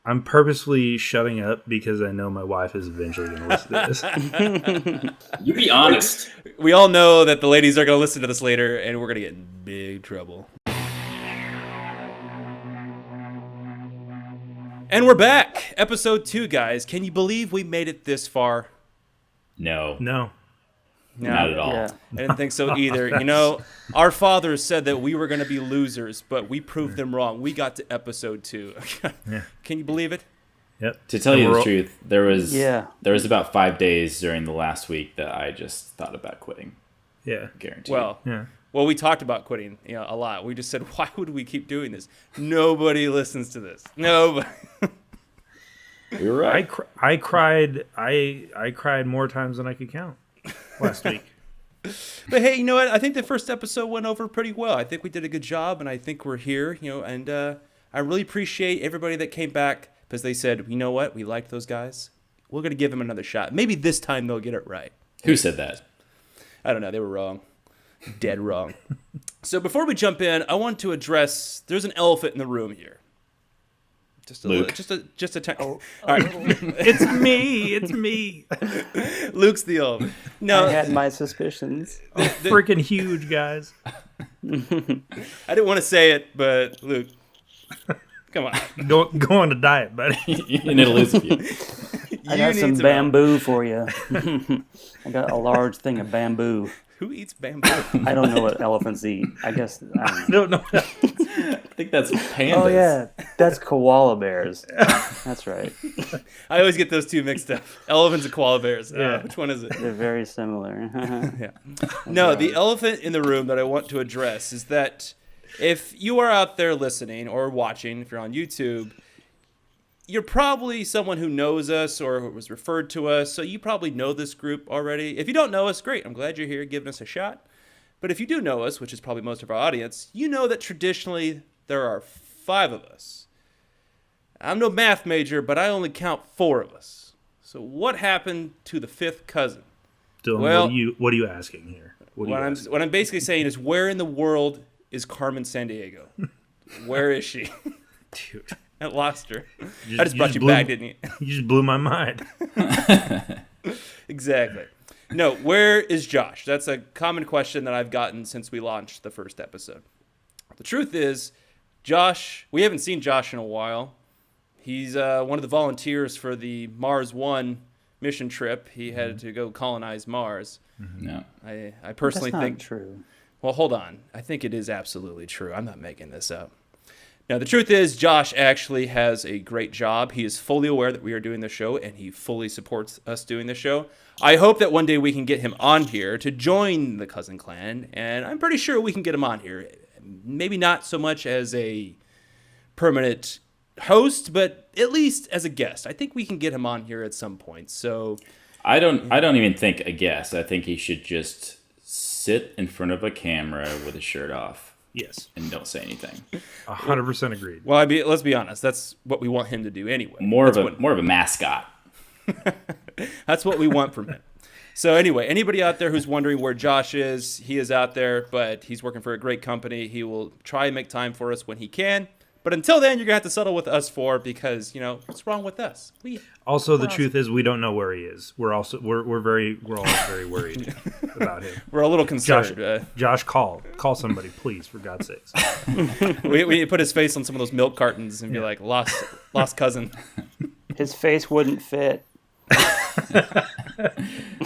I'm purposely shutting up because I know my wife is eventually going to listen to this. You be honest. We all know that the ladies are going to listen to this later, and we're going to get in big trouble. And we're back. Episode 2, guys. Can you believe we made it this far? No. Not at all. Yeah. I didn't think so either. You know, our fathers said that we were going to be losers, but we proved them wrong. We got to episode 2. Can you believe it? Yep. To tell you the truth, there was about 5 days during the last week that I just thought about quitting. Yeah. Guaranteed. Well, we talked about quitting, a lot. We just said, why would we keep doing this? Nobody listens to this. Nobody. You're right. I cried more times than I could count last week. But hey, you know what? I think the first episode went over pretty well. I think we did a good job, and I think we're here, and I really appreciate everybody that came back because they said, you know what? We liked those guys. We're going to give them another shot. Maybe this time they'll get it right. Who said that? I don't know. They were wrong. Dead wrong. So before we jump in, I want to address, there's an elephant in the room here. Luke. Just a tiny. All right. It's me. Luke's the elephant. No, I had my suspicions. Freaking huge, guys. I didn't want to say it, but Luke, come on. Go on a diet, buddy. You need to lose a few. I got some bamboo for you. I got a large thing of bamboo. Who eats bamboo? I don't know what elephants eat. I guess I don't know. I think that's pandas. Oh yeah, that's koala bears. That's right. I always get those two mixed up. Elephants and koala bears. Yeah. Which one is it? They're very similar. Yeah. No, the elephant in the room that I want to address is that if you are out there listening or watching, if you're on YouTube, you're probably someone who knows us or was referred to us, so you probably know this group already. If you don't know us, great. I'm glad you're here giving us a shot. But if you do know us, which is probably most of our audience, you know that traditionally there are 5 of us. I'm no math major, but I only count 4 of us. So what happened to the 5th cousin? Dillon, what are you asking here? What I'm basically saying is, where in the world is Carmen Sandiego? Where is she? Dude. I lost her. I just brought you back, didn't you? You just blew my mind. Exactly. No, where is Josh? That's a common question that I've gotten since we launched the first episode. The truth is, Josh, we haven't seen Josh in a while. He's one of the volunteers for the Mars One mission trip. He had to go colonize Mars. Mm-hmm. No. I personally think... That's not true. Well, hold on. I think it is absolutely true. I'm not making this up. Now, the truth is, Josh actually has a great job. He is fully aware that we are doing this show, and he fully supports us doing this show. I hope that one day we can get him on here to join the Cousin Clan, and I'm pretty sure we can get him on here. Maybe not so much as a permanent host, but at least as a guest. I think we can get him on here at some point. So I don't even think a guest. I think he should just sit in front of a camera with his shirt off. Yes. And don't say anything. 100% agreed. Well, let's be honest. That's what we want him to do anyway. More of a mascot. That's what we want from him. So anyway, anybody out there who's wondering where Josh is, he is out there, but he's working for a great company. He will try and make time for us when he can. But until then, you're going to have to settle with us because, what's wrong with us? The truth is we don't know where he is. We're all very worried about him. We're a little concerned. Josh, call somebody, please, for God's sakes. we put his face on some of those milk cartons and be like, lost cousin. His face wouldn't fit.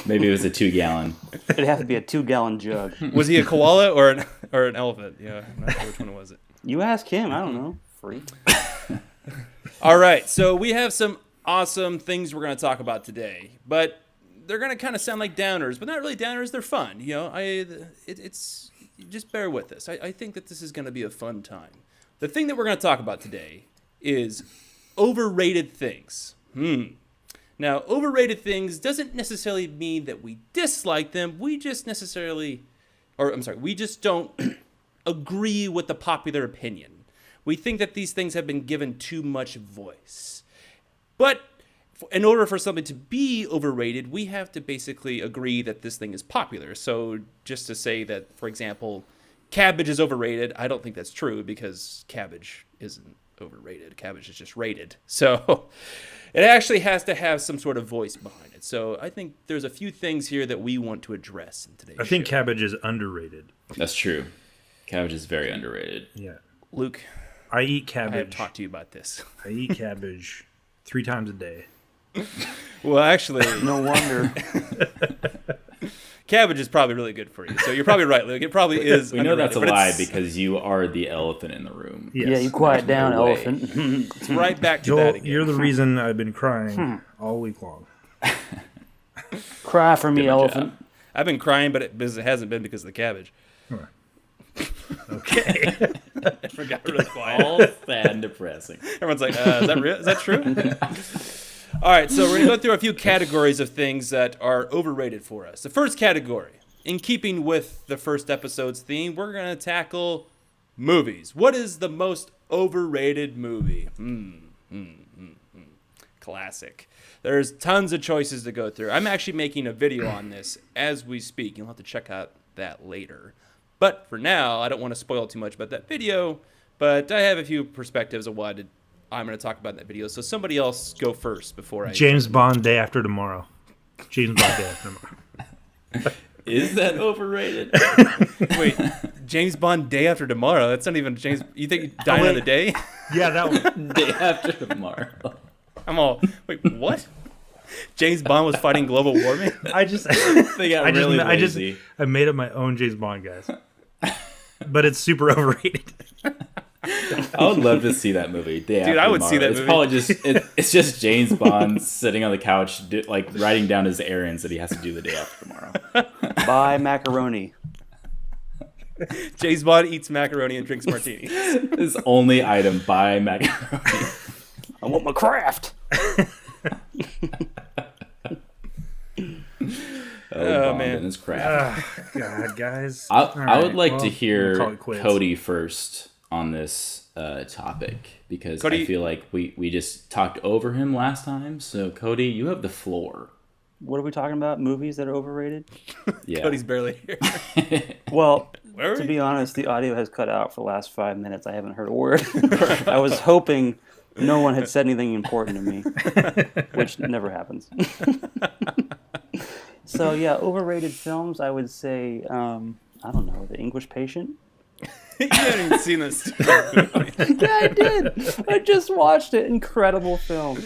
Maybe it was a 2-gallon. It'd have to be a 2-gallon jug. Was he a koala or an elephant? Yeah, I'm not sure which one was it. You ask him. I don't know. Freak. All right, so we have some awesome things we're going to talk about today, but they're going to kind of sound like downers, but not really downers. They're fun. It's just bear with us. I think that this is going to be a fun time. The thing that we're going to talk about today is overrated things. Now, overrated things doesn't necessarily mean that we dislike them. We just don't agree with the popular opinion. We think that these things have been given too much voice. But in order for something to be overrated, we have to basically agree that this thing is popular. So just to say that, for example, cabbage is overrated, I don't think that's true because cabbage isn't overrated. Cabbage is just rated. So it actually has to have some sort of voice behind it. So I think there's a few things here that we want to address in today's I think show. cabbage is underrated. That's true. Cabbage is very underrated. Yeah. Luke, I eat I have cabbage. talked to you about this. I eat cabbage 3 times a day. Well, actually, No wonder. cabbage is probably really good for you. So you're probably right, Luke. It probably is. We know that's a underrated, but lie it's- because you are the elephant in the room. Yes. Yeah, you quiet down, No way. elephant. it's right back to that Joel, again. you're the reason I've been crying all week long. Cry for me, Good elephant. job. I've been crying, but it hasn't been because of the cabbage. Okay. I got really quiet. All sad and depressing. Everyone's like, is that real? Is that true? All right, so we're going to go through a few categories of things that are overrated for us. The first category, in keeping with the first episode's theme, we're going to tackle movies. What is the most overrated movie? Classic. There's tons of choices to go through. I'm actually making a video on this as we speak. You'll have to check out that later. But for now, I don't want to spoil too much about that video, but I have a few perspectives of what I'm going to talk about in that video. So somebody else go first before I... James Bond Day After Tomorrow. James Bond Day After Tomorrow. Is that overrated? Wait, James Bond Day After Tomorrow? That's not even James... You think Die Another Day? Yeah, that one. Day after tomorrow. I'm all... Wait, what? James Bond was fighting global warming? I just They got really lazy. I made up my own James Bond, guys. But it's super overrated. I would love to see that movie. Day Dude, After I would see Tomorrow. that It's movie. probably just it's just James Bond sitting on the couch, writing down his errands that he has to do the day after tomorrow. Buy macaroni. James Bond eats macaroni and drinks martinis. His only item: buy macaroni. I want my craft. Oh man. and his crap. God, guys. I would like to We'll call hear it quits. Cody first on this topic because Cody- I feel like we just talked over him last time. So Cody, you have the floor. What are we talking about? Movies that are overrated? Yeah. Cody's barely here. Well, Where are to we? be honest, the audio has cut out for the last 5 minutes. I haven't heard a word. I was hoping no one had said anything important to me, which never happens. So yeah, overrated films. I would say, I don't know, The English Patient. You haven't even seen this. Yeah, I did. I just watched it. Incredible film.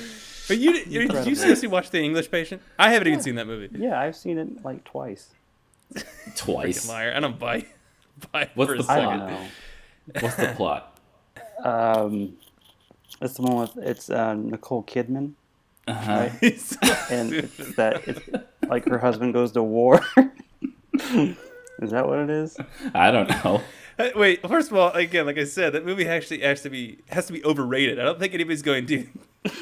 But did you seriously watch The English Patient? I haven't even seen that movie. Yeah, I've seen it like twice. Twice. Liar. I don't buy What's for a the I second. don't know. What's the plot? It's the one with Nicole Kidman, Uh-huh. He's- and it's like her husband goes to war. Is that what it is? I don't know. Wait, first of all, again, like I said, that movie actually has to be overrated. I don't think anybody's going to do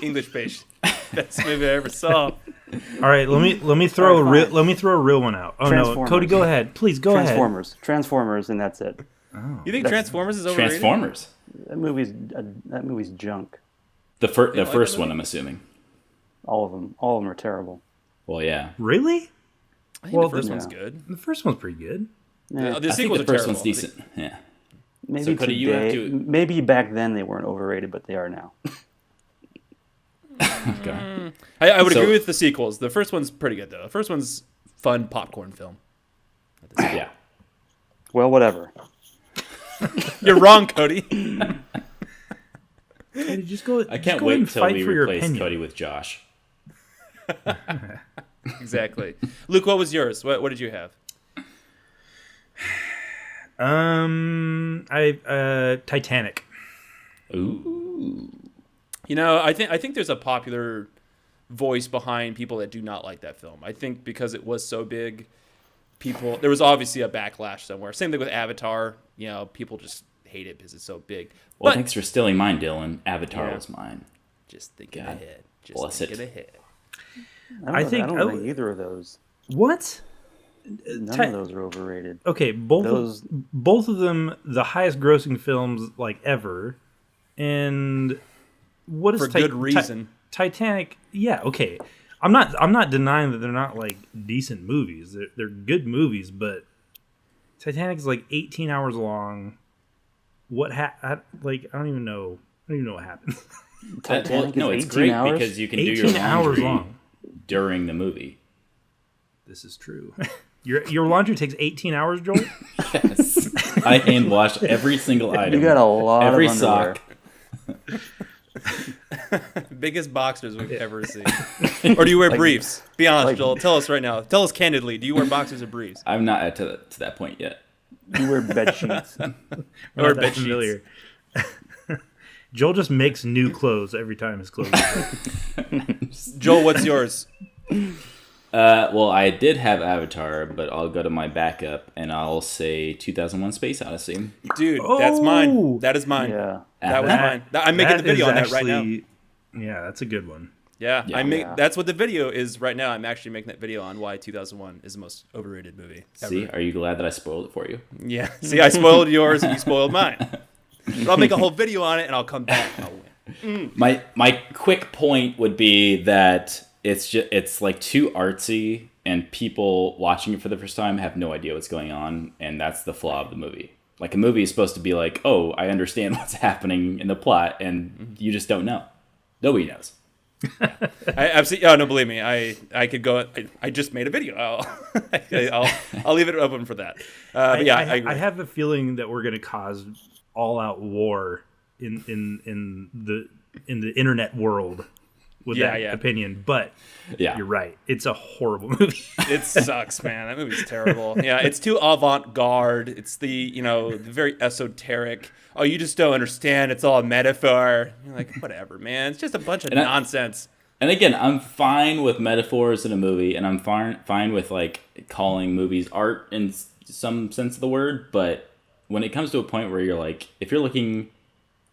English Patient. Best movie I ever saw. All right, let me throw All right, fine. a real one out. Oh no, Transformers. Cody, go ahead. Please go ahead. Transformers, and that's it. You think Transformers is overrated? Transformers. That movie's junk. The like first that one, movie? I'm assuming. All of them are terrible. Well, yeah. Really? I think Well, the first yeah. one's good. The first one's pretty good. Yeah, The I think sequels the are first terrible. one's decent. Yeah. maybe so, Cody, you have today, to- maybe back then they weren't overrated, but they are now. Okay. I would So- agree with the sequels. The first one's pretty good, though. The first one's fun popcorn film. Yeah. Well, whatever. You're wrong, Cody. Cody, just go. I just can't go ahead wait and until fight we for your replace opinion. Cody with Josh. Exactly. Luke, what was yours? What did you have? Titanic. Ooh. You know, I think there's a popular voice behind people that do not like that film. I think because it was so big, there was obviously a backlash somewhere. Same thing with Avatar. You know, people just hate it because it's so big. Well, But thanks for stealing mine, Dylan. Avatar Yeah. was mine. just thinking God ahead. Just bless thinking it. ahead. I think- I don't oh, think either of those. What? None of those are overrated. Okay, both Those- both of them the highest grossing films like ever, and what is For good reason. Titanic? Yeah, okay. I'm not denying that they're not like decent movies. They're good movies, but Titanic is like 18 hours long. Like I don't even know. don't even know what happens. Titanic no, is it's 18 great hours? because you can do 18 your hours laundry long. during the movie. This is true. Your laundry takes 18 hours, Joel? Yes. I hand wash every single item. You got a lot every of underwear. sock. Biggest boxers we've ever seen. Or do you wear briefs? Be honest, Joel. Tell us right now. Tell us candidly. Do you wear boxers or briefs? I'm not to that point yet. You wear bed sheets. Or Not that bed familiar. Joel just makes new clothes every time his clothes sheets. Joel, what's yours? Well, I did have Avatar, but I'll go to my backup and I'll say 2001: Space Odyssey. Dude, that's mine. Oh! That is mine. Yeah. That was mine. I'm making the video on that right now. Yeah, that's a good one. Yeah, Yeah. That's what the video is right now. I'm actually making that video on why 2001 is the most overrated movie ever. See, are you glad that I spoiled it for you? Yeah. See, I spoiled yours and you spoiled mine. But I'll make a whole video on it and I'll come back and I'll win. My quick point would be that it's like too artsy, and people watching it for the first time have no idea what's going on, and that's the flaw of the movie. Like, a movie is supposed to be like, oh, I understand what's happening in the plot, and you just don't know. Nobody knows. I absolutely. Oh no, believe me. I could go. I just made a video. I'll leave it open for that. But yeah, I agree. I have a feeling that we're going to cause all-out war in the internet world with that opinion. But Yeah. you're right. It's a horrible movie. It sucks, man. That movie's terrible. Yeah, it's too avant-garde. It's the very esoteric. Oh, you just don't understand. It's all a metaphor. You're like, whatever, man. It's just a bunch of nonsense. And again, I'm fine with metaphors in a movie, and I'm fine with like calling movies art in some sense of the word. But when it comes to a point where you're like, if you're looking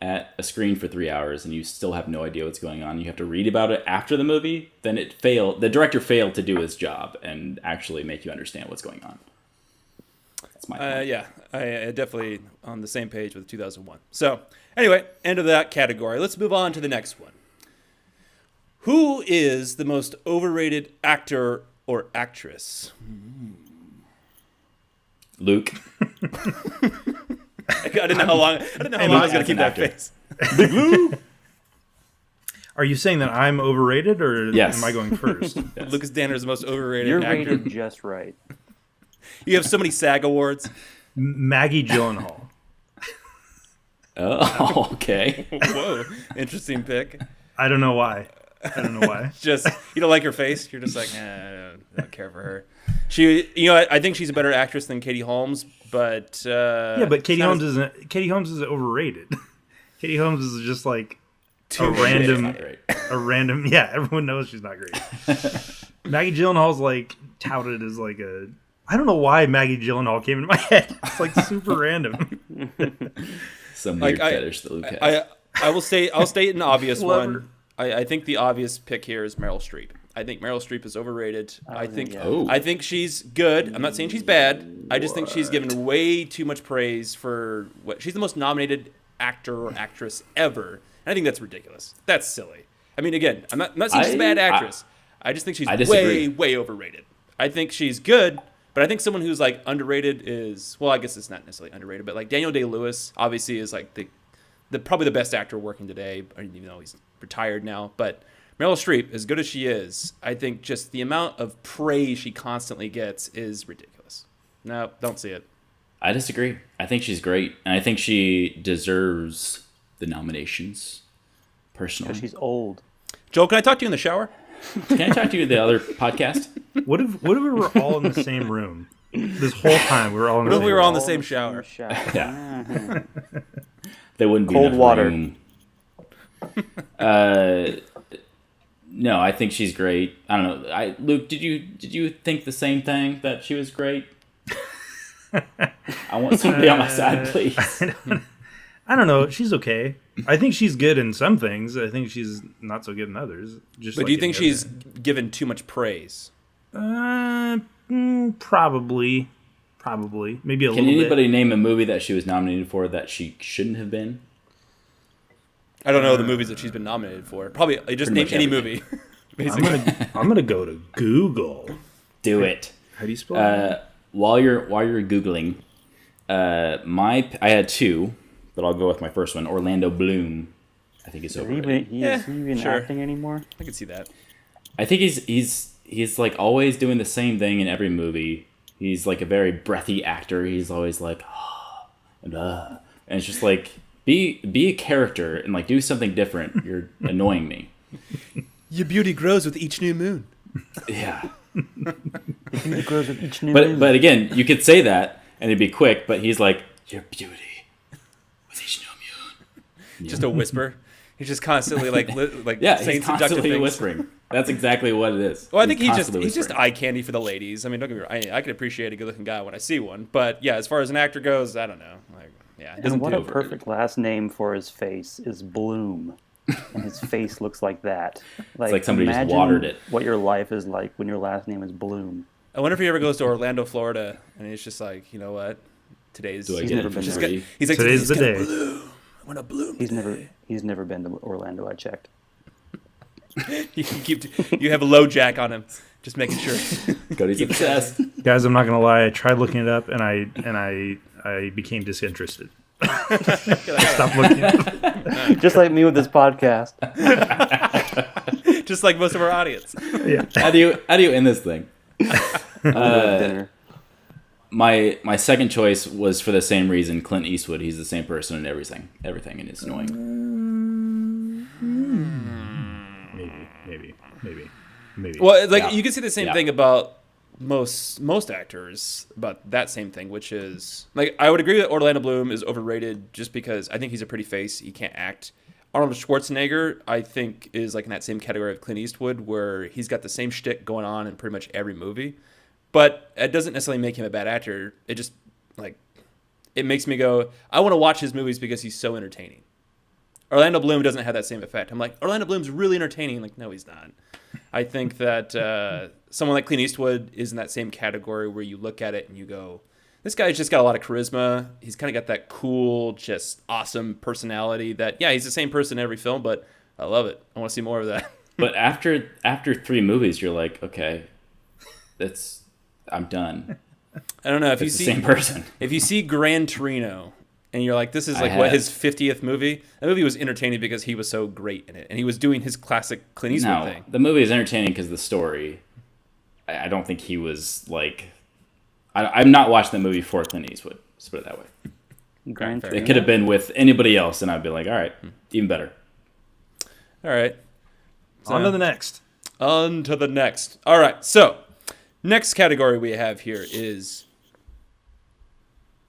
at a screen for 3 hours and you still have no idea what's going on, you have to read about it after the movie, then the director failed to do his job and actually make you understand what's going on. That's my point. Yeah, I definitely on the same page with 2001. So anyway, end of that category. Let's move on to the next one. Who is the most overrated actor or actress? Luke. I didn't know how long I was going to keep that face. Big Luke. Are you saying that I'm overrated, or Yes. am I going first? Yes. Lucas Danner is the most overrated You're actor. rated just right. You have so many SAG awards. Maggie Gyllenhaal. Oh, okay. Whoa, interesting pick. I don't know why. Just you don't like her face. You're just like, I don't care for her. I think she's a better actress than Katie Holmes, but Yeah, but Katie Holmes is overrated. Katie Holmes is just like a random. Yeah, everyone knows she's not great. Maggie Gyllenhaal's like touted as like a. I don't know why Maggie Gyllenhaal came into my head. It's like super random. Some weird fetish that Luke has. I'll state an obvious Clever. one. I think the obvious pick here is Meryl Streep. I think Meryl Streep is overrated. I think she's good. I'm not saying she's bad. I just think she's given way too much praise for what she's the most nominated actor or actress ever. And I think that's ridiculous. That's silly. I mean, again, I'm not saying she's a bad actress. I just think she's way overrated. I think she's good, but I think someone who's like underrated is, well, I guess it's not necessarily underrated, but like Daniel Day-Lewis obviously is like the probably the best actor working today, even though he's retired now. But Meryl Streep, as good as she is, I think just the amount of praise she constantly gets is ridiculous. No, don't see it. I disagree. I think she's great, and I think she deserves the nominations. Personally, Because she's old. Joel, can I talk to you in the shower? Can I talk to you the other podcast? What if we were all in the same room this whole time? We were all in the What if same we were room. all in the same shower? Yeah. There wouldn't be Cold enough water. room. No, I think she's great. I don't know. Luke, did you think the same thing, that she was great? I want somebody on my side, please. I don't know. She's okay. I think she's good in some things. I think she's not so good in others. Just But like do you think any she's given too much praise? other. Probably. Maybe a Can little anybody bit. name a movie that she was nominated for that she shouldn't have been? I don't know the movies that she's been nominated for. Probably just Pretty name much any everything. movie. Basically. I'm gonna go to Google. Do it. How do you spell it? While you're googling, I had two, but I'll go with my first one. Orlando Bloom I think he's Is overrated. he even sure. acting anymore? I can see that. I think he's like always doing the same thing in every movie. He's like a very breathy actor. He's always like, and it's just like be a character and like do something different. You're annoying me. Your beauty grows with each new moon. Yeah. The beauty grows with each new moon. But again, you could say that and it'd be quick. But he's like, your beauty with each new moon. Just a whisper. He's just constantly like Yeah, saying he's seductive constantly things. whispering. That's exactly what it is. Well, I think he's constantly just whispering. eye candy for the ladies. I mean, don't get me wrong. I can appreciate a good-looking guy when I see one, but yeah, as far as an actor goes, I don't know. Like, yeah, it doesn't And what do a it. perfect last name for his face is Bloom. And his face looks like that. like somebody just imagine watered it. what your life is like when your last name is Bloom. I wonder if he ever goes to Orlando, Florida, and he's just like, you know what? Today's Do I He's get never it been for there. free? he's like Today's the gonna day. bloom. I want to bloom. He's never been to Orlando. I checked. You have a low jack on him, just making sure. Cody's obsessed. Guys, I'm not gonna lie. I tried looking it up, and I became disinterested. Stop looking it up. Just like me with this podcast. Just like most of our audience. Yeah. How do you end this thing? Dinner. My second choice was for the same reason. Clint Eastwood. He's the same person in everything, and it's annoying. Maybe. Well, like Yeah. you can say the same Yeah. thing about most actors about that same thing, which is like I would agree that Orlando Bloom is overrated just because I think he's a pretty face. He can't act. Arnold Schwarzenegger, I think, is like in that same category of Clint Eastwood, where he's got the same shtick going on in pretty much every movie. But it doesn't necessarily make him a bad actor. It just like it makes me go, I want to watch his movies because he's so entertaining. Orlando Bloom doesn't have that same effect. I'm like, Orlando Bloom's really entertaining. Like, no, he's not. I think that someone like Clint Eastwood is in that same category where you look at it and you go, this guy's just got a lot of charisma. He's kind of got that cool, just awesome personality that, yeah, he's the same person in every film, but I love it. I want to see more of that. But after 3 movies, you're like, okay, I'm done. I don't know if It's you the see same person. if you see Gran Torino and you're like, this is like I what have. his 50th movie. That movie was entertaining because he was so great in it, and he was doing his classic Clint Eastwood No, thing. the movie is entertaining because of the story. I don't think he was like. I'm not watching the movie for Clint Eastwood. Let's put it that way. Grand fair. It could have been with anybody else, and I'd be like, all right, even better. All right. On to the next. On to the next. All right. So, next category we have here is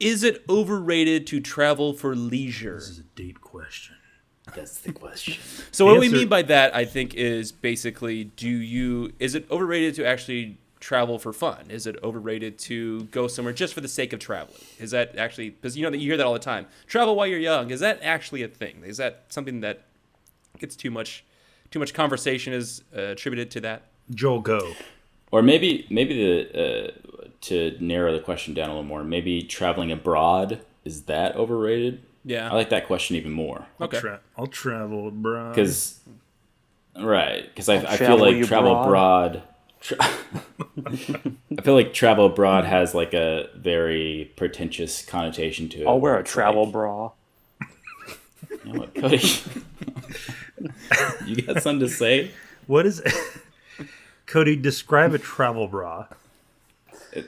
it overrated to travel for leisure? This is a date question. That's the question. So what we Answer- mean by that, I think, is basically, is it overrated to actually travel for fun? Is it overrated to go somewhere just for the sake of traveling? Is that actually, because you hear that all the time, travel while you're young, is that actually a thing? Is that something that gets too much conversation is attributed to that? Joel, go. Or maybe to narrow the question down a little more, maybe traveling abroad, is that overrated? Yeah. I like that question even more. Okay. I'll travel, bro. Because I feel travel like you travel abroad. abroad. I feel like travel abroad has like a very pretentious connotation to it. I'll wear where a it's travel like, bra. You know what, Cody? You got something to say? What is Cody, describe a travel bra.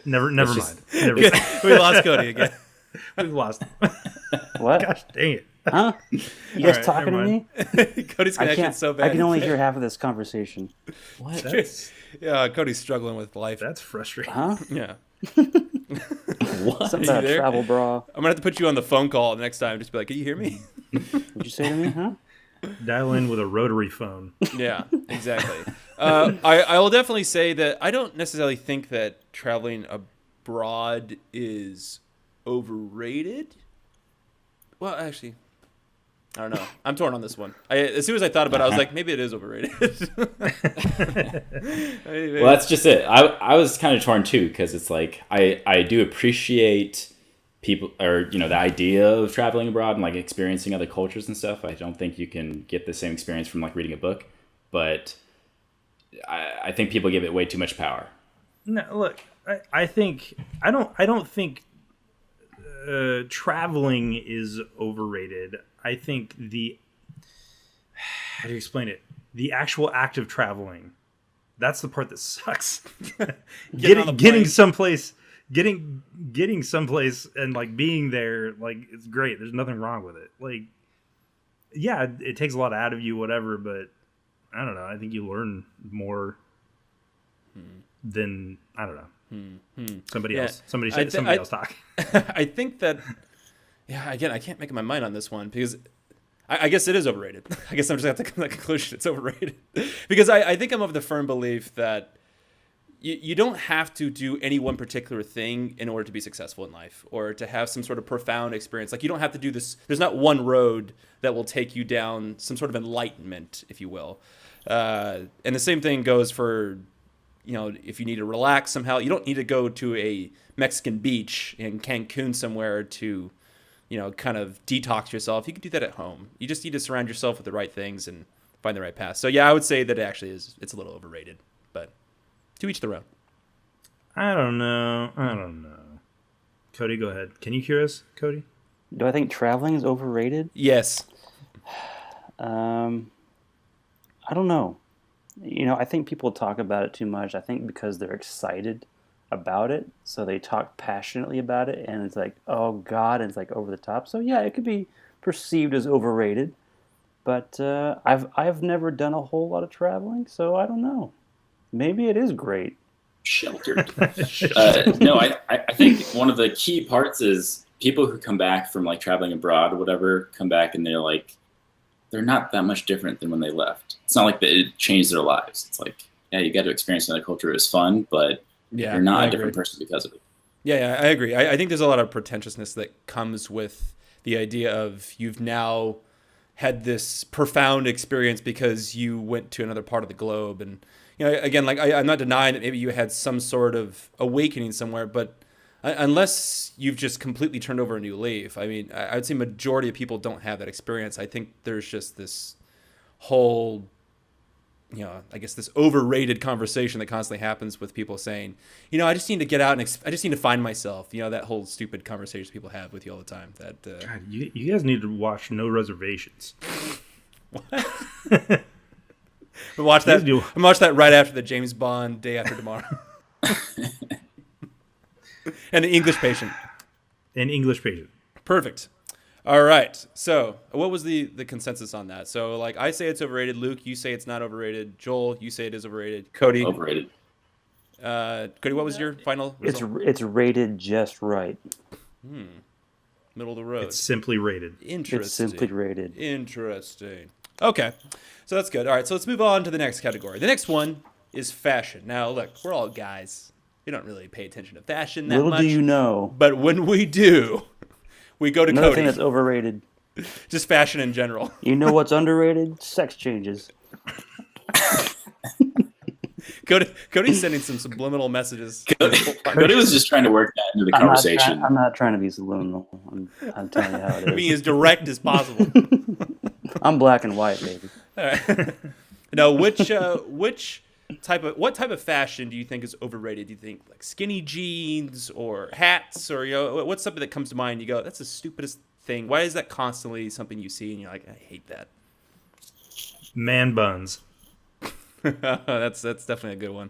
Never mind. just- Never mind. We lost Cody again. We've lost. What? Gosh dang it. Huh? You guys right, talking to never me? Cody's I connection's can't. so bad. I can only hear half of this conversation. What? Yeah, Cody's struggling with life. That's frustrating. Huh? Yeah. What? Something you about a there? travel bra. I'm going to have to put you on the phone call next time. Just be like, can you hear me? Would you say to me, huh? Dial in with a rotary phone. Yeah, exactly. I will definitely say that I don't necessarily think that traveling abroad is overrated. Well, actually, I don't know. I'm torn on this one. As soon as I thought about it, I was like, maybe it is overrated. Well, that's just it. I was kind of torn too, because it's like I do appreciate people, or the idea of traveling abroad and like experiencing other cultures and stuff. I don't think you can get the same experience from like reading a book, but I think people give it way too much power. No, look, I don't think traveling is overrated. I think how do you explain it? The actual act of traveling. That's the part that sucks. getting someplace and like being there, like it's great. There's nothing wrong with it. Like, yeah, it takes a lot out of you, whatever, but I don't know. I think you learn more than, I don't know. Somebody else talk. I think that, again, I can't make my mind on this one because I guess it is overrated. I guess I'm just going to have to come to the conclusion it's overrated. Because I think I'm of the firm belief that you don't have to do any one particular thing in order to be successful in life or to have some sort of profound experience. Like, you don't have to do this. There's not one road that will take you down some sort of enlightenment, if you will. And the same thing goes for, if you need to relax somehow. You don't need to go to a Mexican beach in Cancun somewhere to kind of detox yourself. You can do that at home. You just need to surround yourself with the right things and find the right path. So yeah, I would say that it actually it's a little overrated, but to each their own. I don't know. Cody, go ahead. Can you hear us, Cody? Do I think traveling is overrated? Yes. I don't know. I think people talk about it too much. I think because they're excited about it, so they talk passionately about it, and it's like, oh God, and it's like over the top. So yeah, it could be perceived as overrated, but I've never done a whole lot of traveling, so I don't know. Maybe it is great. Sheltered. No, I think one of the key parts is people who come back from like traveling abroad or whatever come back and they're not that much different than when they left. It's not like it changed their lives. It's like, yeah, you got to experience another culture. It was fun, but you're not a different person because of it. Yeah, I agree. I think there's a lot of pretentiousness that comes with the idea of you've now had this profound experience because you went to another part of the globe. And, again, like I'm not denying that maybe you had some sort of awakening somewhere, but unless you've just completely turned over a new leaf, I mean, I would say majority of people don't have that experience. I think there's just this whole, I guess this overrated conversation that constantly happens with people saying, I just need to get out and I just need to find myself. That whole stupid conversation people have with you all the time. That God, you guys need to watch No Reservations. What? I'm watch that right after the James Bond Day After Tomorrow. And the English Patient. Perfect. All right. So, what was the consensus on that? So, like, I say it's overrated. Luke, you say it's not overrated. Joel, you say it is overrated. Cody, overrated. Cody, what was your final result? It's rated just right. Middle of the road. It's simply rated. Interesting. It's simply rated. Interesting. Okay. So that's good. All right. So let's move on to the next category. The next one is fashion. Now, look, we're all guys. We don't really pay attention to fashion that much. Little do you know. But when we do, we go to Another Cody. thing that's overrated. Just fashion in general. You know what's underrated? Sex changes. Cody's sending some subliminal messages. Cody was just trying to work that into the conversation. I'm not trying to be subliminal. I'm telling you how it is. Being as direct as possible. I'm black and white, baby. All right. Now, what type of fashion do you think is overrated? Do you think like skinny jeans or hats, or what's something that comes to mind? You go, that's the stupidest thing. Why is that constantly something you see and you're like, I hate that? Man buns. That's definitely a good one.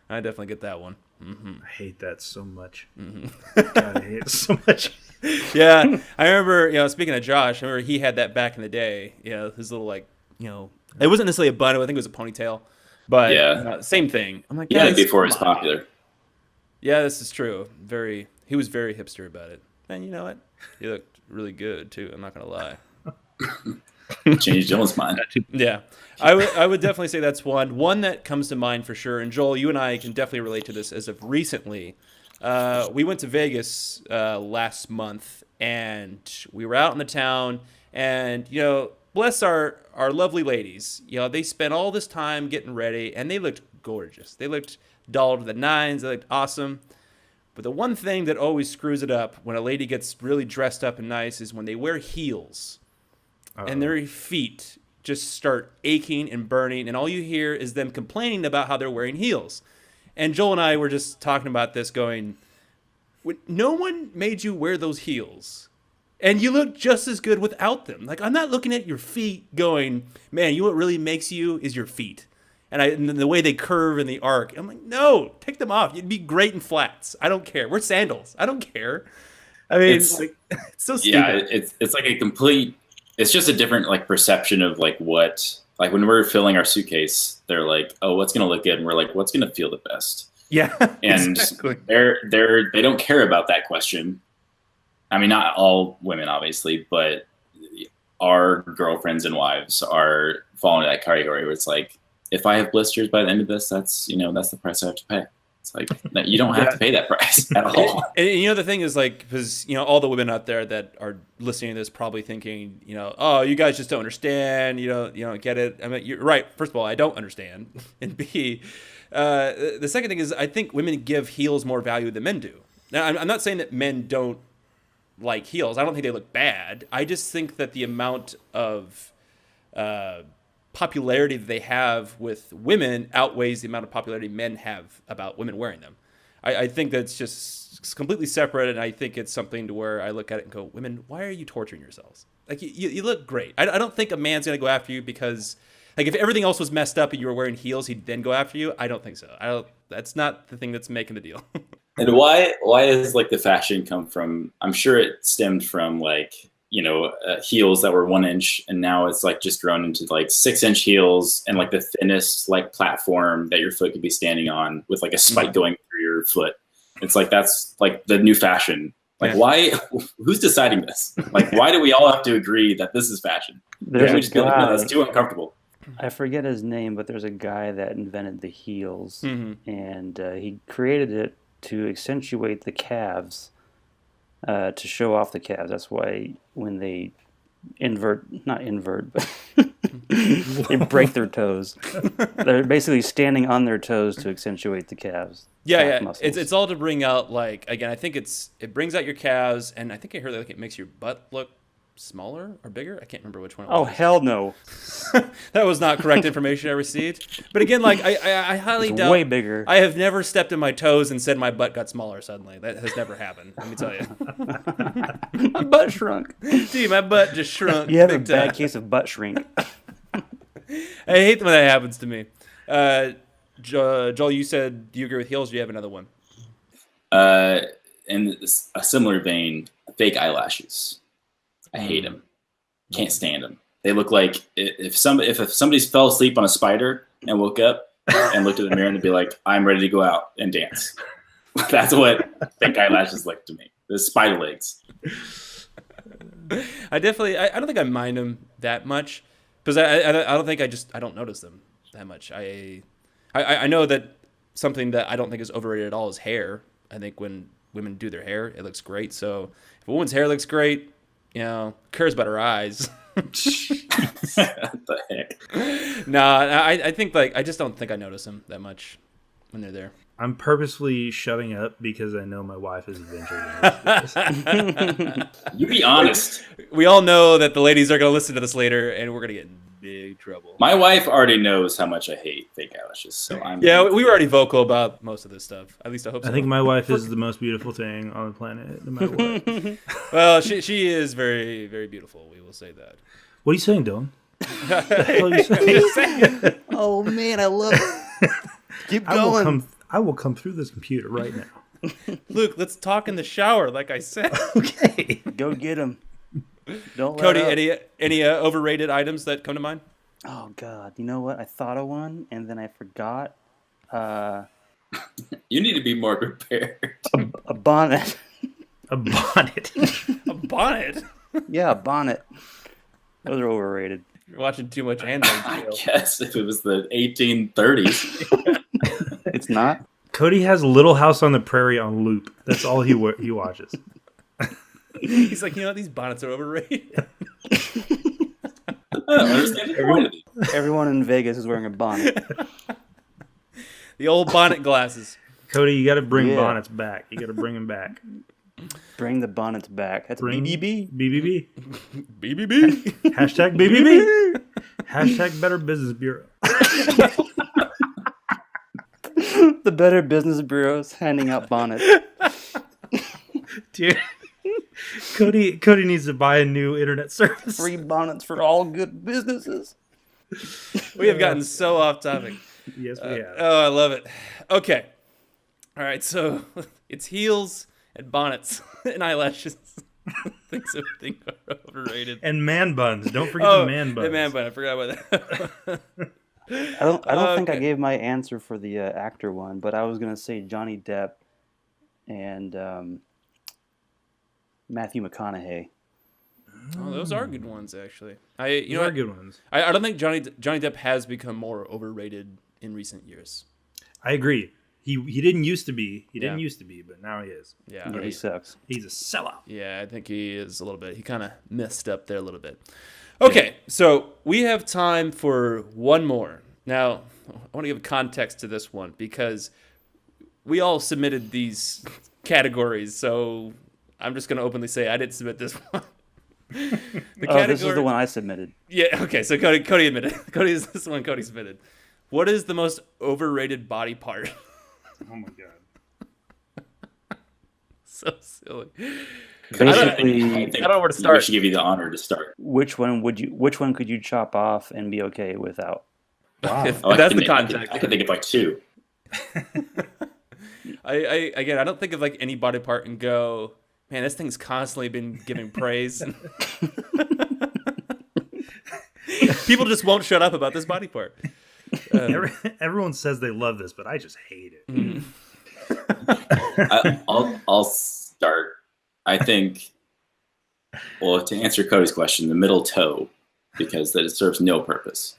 I definitely get that one. Mm-hmm. I hate that so much. Mm-hmm. God, I hate it so much. Yeah, I remember. Speaking of Josh, I remember he had that back in the day. His little it wasn't necessarily a bun. I think it was a ponytail. But yeah, same thing. I'm like, before it's popular. Yeah, this is true. He was very hipster about it. And you know what? He looked really good too. I'm not gonna lie. Changed Dillon's mind. Yeah, I would definitely say that's one. One that comes to mind for sure. And Joel, you and I can definitely relate to this as of recently. We went to Vegas last month, and we were out in the town, and bless our lovely ladies. They spent all this time getting ready, and they looked gorgeous. They looked doll to the nines. They looked awesome. But the one thing that always screws it up when a lady gets really dressed up and nice is when they wear heels. And their feet just start aching and burning, and all you hear is them complaining about how they're wearing heels. And Joel and I were just talking about this going, no one made you wear those heels. And you look just as good without them. Like, I'm not looking at your feet going, man, you know what really makes you is your feet. And the way they curve in the arc. I'm like, no, take them off. You'd be great in flats. I don't care. Wear sandals. I don't care. I mean, it's so stupid. Yeah, it's like a complete. It's just a different like perception of like what like when we're filling our suitcase, they're like, oh, what's gonna look good, and we're like, what's gonna feel the best. Yeah, and exactly. They don't care about that question. I mean, not all women, obviously, but our girlfriends and wives are falling into that category where it's like, if I have blisters by the end of this, that's the price I have to pay. It's like, you don't have to pay that price at all. And the thing is, like, because, all the women out there that are listening to this probably thinking, oh, you guys just don't understand. You don't get it. I mean, you're right. First of all, I don't understand. And B, the second thing is I think women give heels more value than men do. Now, I'm not saying that men don't like heels. I don't think they look bad. I just think that the amount of popularity that they have with women outweighs the amount of popularity men have about women wearing them. I think that's just completely separate, and I think it's something to where I look at it and go, women, why are you torturing yourselves? Like, you look great. I don't think a man's going to go after you because, like, if everything else was messed up and you were wearing heels, he'd then go after you. I don't think so. That's not the thing that's making the deal. And why is like the fashion come from? I'm sure it stemmed from like, heels that were 1 inch, and now it's like just grown into like 6-inch heels and like the thinnest like platform that your foot could be standing on with like a spike going through your foot. It's like, that's like the new fashion. Like, why? Who's deciding this? Like, why do we all have to agree that this is fashion? There's we just feel like, no, that's too uncomfortable. I forget his name, but there's a guy that invented the heels, and he created it to accentuate the calves, to show off the calves. That's why when they not invert, but they break their toes. They're basically standing on their toes to accentuate the calves. Yeah. It's all to bring out, like, again, I think it brings out your calves, and I think I heard that it makes your butt look smaller or bigger. I can't remember which one it was. Oh, hell no. That was not correct information I received. But again, like, I highly doubt. Way bigger. I have never stepped on my toes and said my butt got smaller suddenly. That has never happened. Let me tell you. My butt shrunk. Dude, my butt just shrunk. You have a bad case of butt shrink. I hate when that happens to me. Joel, you said, do you agree with heels? Or do you have another one? In a similar vein, fake eyelashes. I hate them. Can't stand them. They look like if somebody fell asleep on a spider and woke up and looked at the mirror and they'd be like, I'm ready to go out and dance. That's what fake eyelashes look to me. The spider legs. I don't think I mind them that much because I don't think I don't notice them that much. I know that something that I don't think is overrated at all is hair. I think when women do their hair, it looks great. So if a woman's hair looks great, cares about her eyes. What the heck? I think, like, I just don't think I notice them that much when they're there. I'm purposely shutting up because I know my wife is eventually going to listen to this. You be honest. We all know that the ladies are going to listen to this later, and we're going to get in big trouble. My wife already knows how much I hate fake eyelashes, so I'm. Yeah, we were already vocal about most of this stuff. At least I hope so. I think my wife is the most beautiful thing on the planet, no matter what. Well, she is very, very beautiful. We will say that. What are you saying, Dillon? What the hell are you saying? Oh man, I love it. Keep going. I will come through this computer right now. Luke, let's talk in the shower, like I said. Okay. Go get him. Don't Cody, any overrated items that come to mind? Oh God, you know what? I thought of one and then I forgot. You need to be more prepared. A bonnet. A bonnet. A bonnet? Yeah, a bonnet. Those are overrated. You're watching too much Handmaid's I Tale. guess if it was the 1830s. It's not. Cody has Little House on the Prairie on loop. That's all he watches. He's like, these bonnets are overrated. Everyone in Vegas is wearing a bonnet. The old bonnet glasses. Cody, you got to bring bonnets back. You got to bring them back. Bring the bonnets back. That's BBB. BBB. BBB. Hashtag BBB. Hashtag Better Business Bureau. The Better Business Bureau's handing out bonnets. Dude, Cody needs to buy a new internet service. Free bonnets for all good businesses. We have gotten so off topic. Yes, we have. Oh, I love it. Okay. All right, so it's heels and bonnets and eyelashes. Things I think are overrated. And man buns. Don't forget the man buns. The man bun. I forgot about that. I don't think I gave my answer for the actor one, but I was gonna say Johnny Depp and Matthew McConaughey. Oh, those are good ones, actually. Those are good ones. I don't think Johnny Depp has become more overrated in recent years. I agree. He didn't used to be. He didn't Yeah. used to be, but now he is. Yeah, Yeah, he sucks. He's a sellout. Yeah, I think he is a little bit. He kind of messed up there a little bit. Okay, so we have time for one more. Now, I want to give context to this one because we all submitted these categories, so I'm just going to openly say I didn't submit this one. This is the one I submitted. Yeah, okay, so Cody admitted. This is the one Cody submitted. What is the most overrated body part? Oh my god. So silly. Basically, I think I don't know where to We start. should give you the honor to start. which one could you chop off and be okay without? Wow. If Oh, I that's can the think- context. I can think of like two. I don't think of like any body part and go, man, this thing's constantly been giving praise. People just won't shut up about this body part. Everyone says they love this, but I just hate it. Mm-hmm. I'll start. I think. Well, to answer Cody's question, the middle toe, because that it serves no purpose.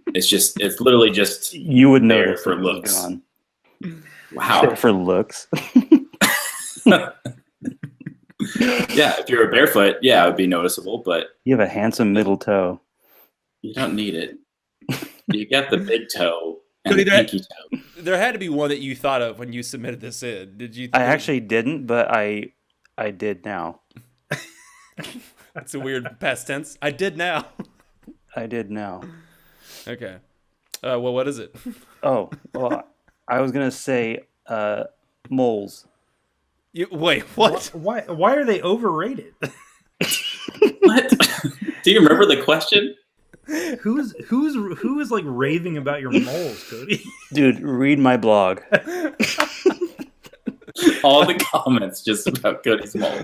It's literally just You would there notice for if it was looks. gone. Wow. For looks. Yeah, if you were barefoot, yeah, it would be noticeable, but You have a handsome middle toe. you don't need it. You got the big toe and Cody, the pinky toe. There had to be one that you thought of when you submitted this in. Did you? I actually didn't, but I did now. That's a weird past tense. I did now. I did now. Okay. Well, what is it? Oh, well, I was gonna say moles. Wait, what? Why are they overrated? What? Do you remember the question? Who is like raving about your moles, Cody? Dude, read my blog. All the comments just about Cody's moles.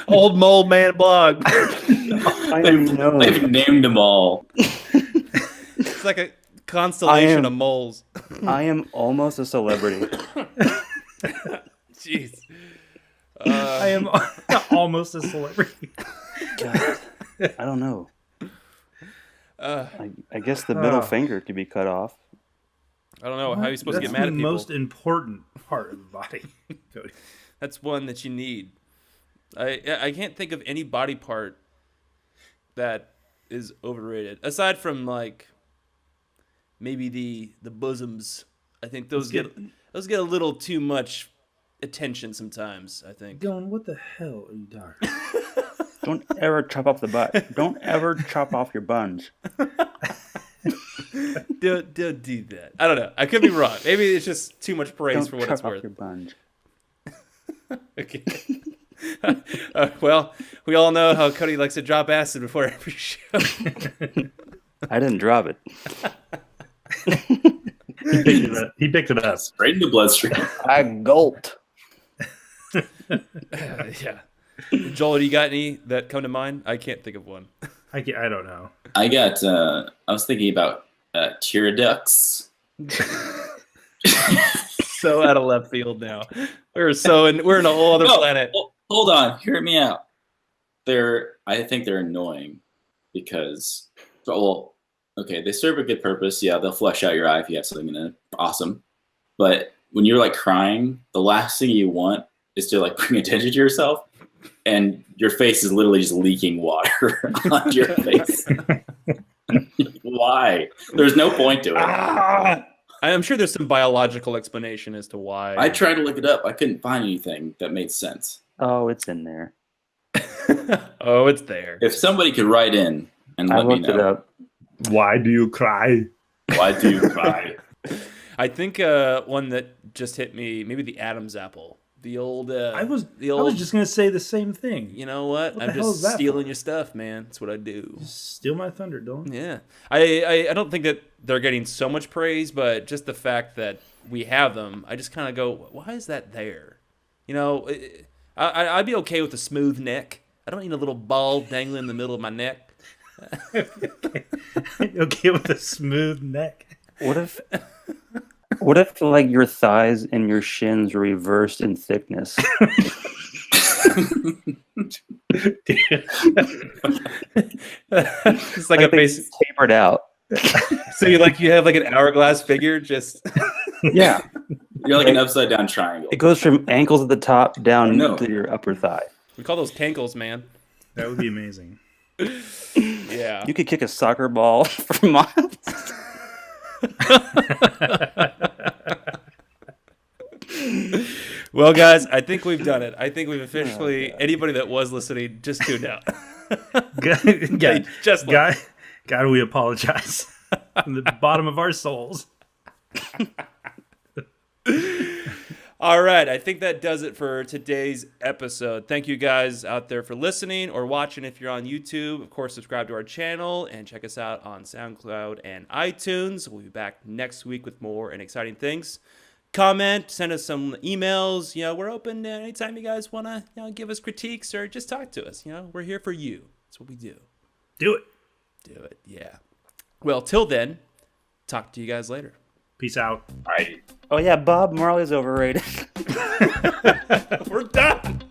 Old Mole Man blog. They've named them all. It's like a constellation of moles. I am almost a celebrity. Jeez. I am almost a celebrity. God, I don't know. I guess the middle finger could be cut off. I don't know. How are you supposed to That's get mad the at people? most important part of the body, Cody. That's one that you need. I can't think of any body part that is overrated aside from like maybe the bosoms. I think those get a little too much attention sometimes. I think. Dylan, what the hell are you talking? Don't ever chop off the butt. Don't ever chop off your buns. Don't do that. I don't know. I could be wrong. Maybe it's just too much praise Don't for what chop it's off worth. your buns. Okay. Well, we all know how Cody likes to drop acid before every show. I didn't drop it. He picked it up. Right in the bloodstream. I gulped. Yeah. Joel, do you got any that come to mind? I can't think of one. I don't know. I was thinking about tear-ducts. So out of left field now. We're in a whole other No, planet. Hold on, hear me out. I think they're annoying because, okay, they serve a good purpose. Yeah, they'll flush out your eye if you have something in it. Awesome. But when you're like crying, the last thing you want is to like bring attention to yourself, and your face is literally just leaking water on your face. Why? There's no point to it. I'm sure there's some biological explanation as to why. I tried to look it up. I couldn't find anything that made sense. Oh, it's in there. Oh, it's there. If somebody could write in and I let me looked it know, up. Why do you cry? why do you cry? I think one that just hit me, maybe the Adam's apple, The old. I was just gonna say the same thing. You know what? I'm just stealing your stuff, man. That's what I do. Steal my thunder, Dillon. Yeah. I don't think that they're getting so much praise, but just the fact that we have them, I just kind of go, why is that there? You know, I'd be okay with a smooth neck. I don't need a little ball dangling in the middle of my neck. Okay with a smooth neck. What if like your thighs and your shins were reversed in thickness? It's like a basic tapered out. So you have like an hourglass figure, just Yeah. You're like an upside down triangle. It goes from ankles at the top down to your upper thigh. We call those cankles, man. That would be amazing. Yeah. You could kick a soccer ball for miles. Well, guys, I think we've done it. I think we've officially, anybody that was listening just tuned out. God, we apologize from the bottom of our souls. All right, I think that does it for today's episode. Thank you guys out there for listening or watching if you're on YouTube. Of course, subscribe to our channel and check us out on SoundCloud and iTunes. We'll be back next week with more and exciting things. Comment, send us some emails. You know, we're open anytime you guys want to give us critiques or just talk to us. You know, we're here for you. That's what we do. Do it. Do it, yeah. Well, till then, talk to you guys later. Peace out. Bye. Oh yeah, Bob Marley's overrated. We're done.